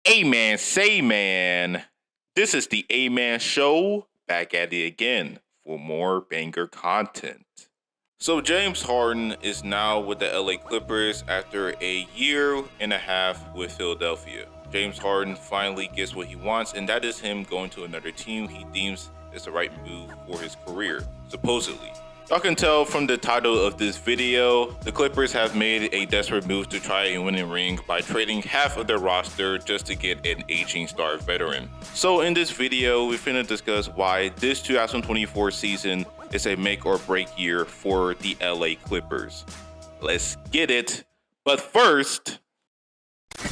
Amen, say man. This is the Amen Show, back at it again for more banger content. So James Harden is now with the LA Clippers after a year and a half with Philadelphia. James Harden finally gets what he wants, and that is him going to another team he deems is the right move for his career, supposedly. Y'all can tell from the title of this video, the Clippers have made a desperate move to try and win a ring by trading half of their roster just to get an aging star veteran. So in this video, we're finna discuss why this 2024 season is a make or break year for the LA Clippers. Let's get it. But first,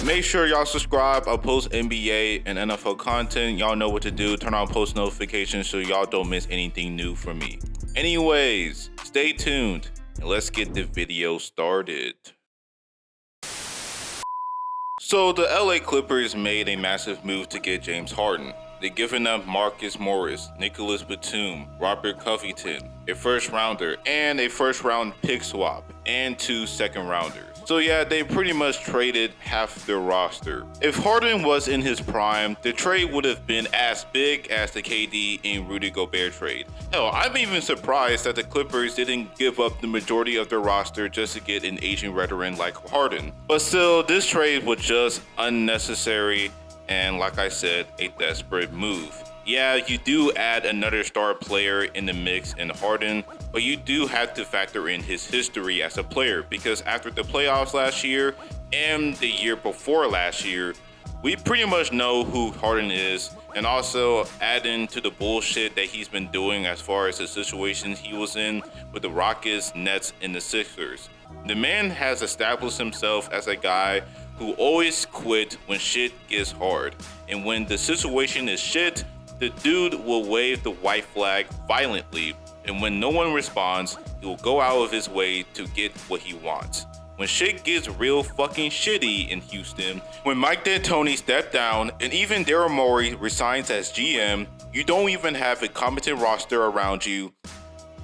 make sure y'all subscribe. I'll post NBA and NFL content. Y'all know what to do. Turn on post notifications so y'all don't miss anything new from me. Anyways, stay tuned and let's get the video started. So the LA Clippers made a massive move to get James Harden. They've given up Marcus Morris, Nicholas Batum, Robert Covington, a first rounder, and a first round pick swap, and 2 second rounders. So yeah, they pretty much traded half their roster. If Harden was in his prime, the trade would have been as big as the KD and Rudy Gobert trade. Hell, I'm even surprised that the Clippers didn't give up the majority of their roster just to get an aging veteran like Harden. But still, this trade was just unnecessary and, like I said, a desperate move. Yeah, you do add another star player in the mix in Harden, but you do have to factor in his history as a player, because after the playoffs last year and the year before last year, we pretty much know who Harden is, and also add into the bullshit that he's been doing as far as the situations he was in with the Rockets, Nets, and the Sixers. The man has established himself as a guy who always quit when shit gets hard, and when the situation is shit, the dude will wave the white flag violently, and when no one responds, he will go out of his way to get what he wants. When shit gets real fucking shitty in Houston, when Mike D'Antoni stepped down and even Daryl Morey resigns as GM, you don't even have a competent roster around you.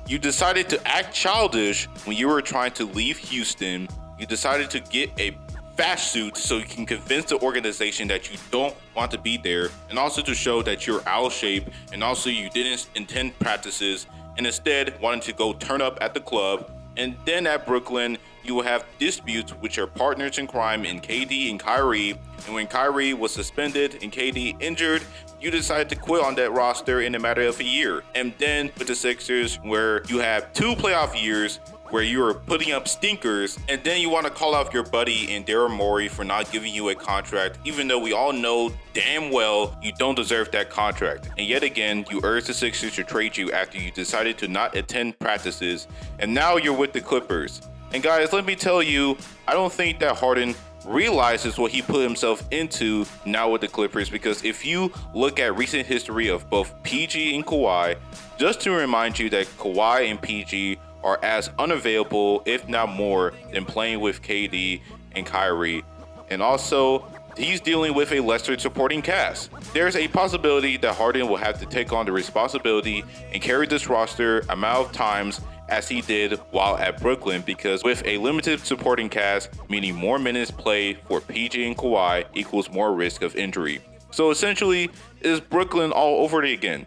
You decided to act childish when you were trying to leave Houston. You decided to get a fast suit so you can convince the organization that you don't want to be there, and also to show that you're out of shape, and also you didn't attend practices and instead wanted to go turn up at the club. And then at Brooklyn, you will have disputes with your partners in crime in KD and Kyrie, and when Kyrie was suspended and KD injured, you decided to quit on that roster in a matter of a year. And then with the Sixers, where you have 2 playoff years where you are putting up stinkers, and then you want to call out your buddy in Daryl Morey for not giving you a contract, even though we all know damn well you don't deserve that contract. And yet again, you urge the Sixers to trade you after you decided to not attend practices, and now you're with the Clippers. And guys, let me tell you, I don't think that Harden realizes what he put himself into now with the Clippers, because if you look at recent history of both PG and Kawhi, just to remind you that Kawhi and PG are as unavailable, if not more, than playing with KD and Kyrie. And also, he's dealing with a lesser supporting cast. There's a possibility that Harden will have to take on the responsibility and carry this roster amount of times as he did while at Brooklyn, because with a limited supporting cast, meaning more minutes played for PG and Kawhi equals more risk of injury. So essentially, it's Brooklyn all over it again,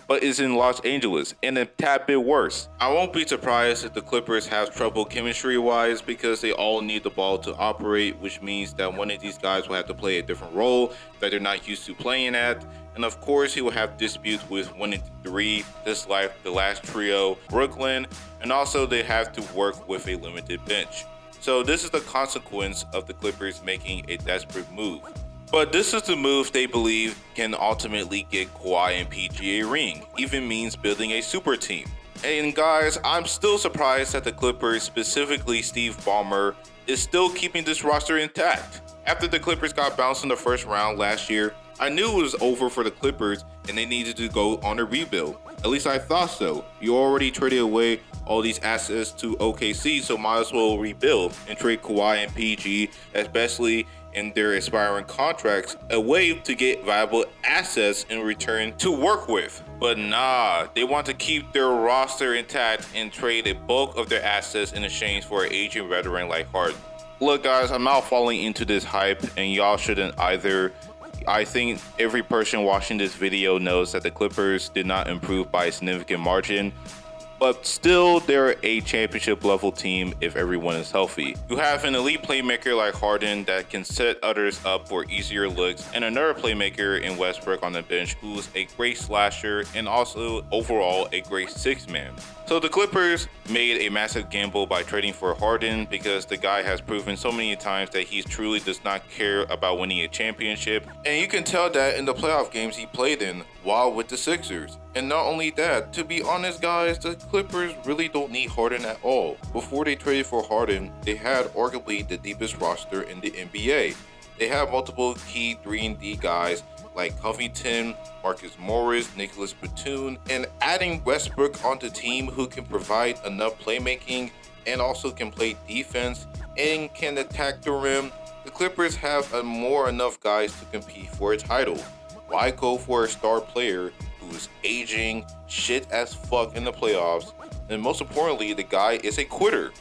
but is in Los Angeles, and a tad bit worse. I won't be surprised if the Clippers have trouble chemistry-wise, because they all need the ball to operate, which means that one of these guys will have to play a different role that they're not used to playing at. And of course, he will have disputes with 1 and 3, just like the last trio, Brooklyn, and also they have to work with a limited bench. So this is the consequence of the Clippers making a desperate move. But this is the move they believe can ultimately get Kawhi and PG a ring, even means building a super team. And guys, I'm still surprised that the Clippers, specifically Steve Ballmer, is still keeping this roster intact. After the Clippers got bounced in the first round last year, I knew it was over for the Clippers and they needed to go on a rebuild. At least I thought so. You already traded away all these assets to OKC, so might as well rebuild and trade Kawhi and PG, especially in their expiring contracts, a way to get viable assets in return to work with. But nah, they want to keep their roster intact and trade a bulk of their assets in exchange for an aging veteran like Harden. Look, guys, I'm not falling into this hype, and y'all shouldn't either. I think every person watching this video knows that the Clippers did not improve by a significant margin, but still they're a championship level team if everyone is healthy. You have an elite playmaker like Harden that can set others up for easier looks, and another playmaker in Westbrook on the bench who's a great slasher and also overall a great sixth man. So the Clippers made a massive gamble by trading for Harden because the guy has proven so many times that he truly does not care about winning a championship. And you can tell that in the playoff games he played in while with the Sixers. And not only that, to be honest guys, the Clippers really don't need Harden at all. Before they traded for Harden, they had arguably the deepest roster in the NBA. They have multiple key 3-and-D guys like Covington, Marcus Morris, Nicholas Batum, and adding Westbrook onto the team who can provide enough playmaking and also can play defense and can attack the rim. The Clippers have enough guys to compete for a title. Why go for a star player who is aging shit as fuck in the playoffs? And most importantly, the guy is a quitter.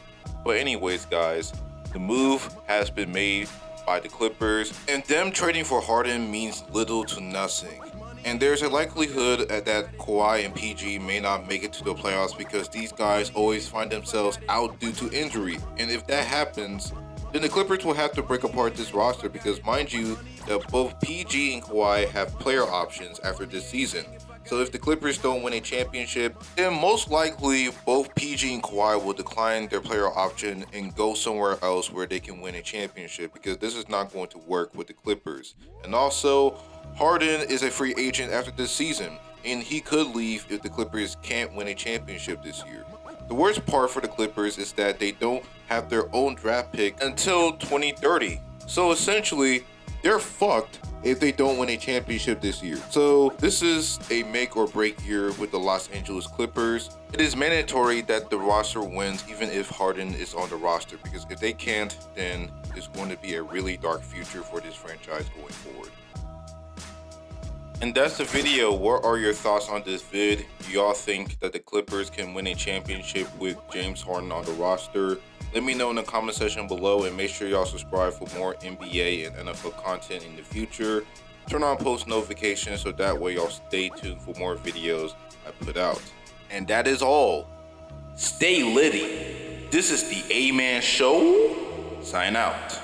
But anyways, guys, the move has been made by the Clippers, and them trading for Harden means little to nothing. And there's a likelihood that Kawhi and PG may not make it to the playoffs because these guys always find themselves out due to injury. And if that happens, then the Clippers will have to break apart this roster because, mind you, that both PG and Kawhi have player options after this season. So if the Clippers don't win a championship, then most likely both PG and Kawhi will decline their player option and go somewhere else where they can win a championship because this is not going to work with the Clippers. And also, Harden is a free agent after this season, and he could leave if the Clippers can't win a championship this year. The worst part for the Clippers is that they don't have their own draft pick until 2030. So essentially, they're fucked if they don't win a championship this year. So this is a make or break year with the Los Angeles Clippers. It is mandatory that the roster wins even if Harden is on the roster, because if they can't, then it's going to be a really dark future for this franchise going forward. And that's the video. What are your thoughts on this vid? Do y'all think that the Clippers can win a championship with James Harden on the roster? Let me know in the comment section below, and make sure y'all subscribe for more NBA and NFL content in the future. Turn on post notifications so that way y'all stay tuned for more videos I put out. And that is all. Stay litty. This is the A-Man Show. Sign out.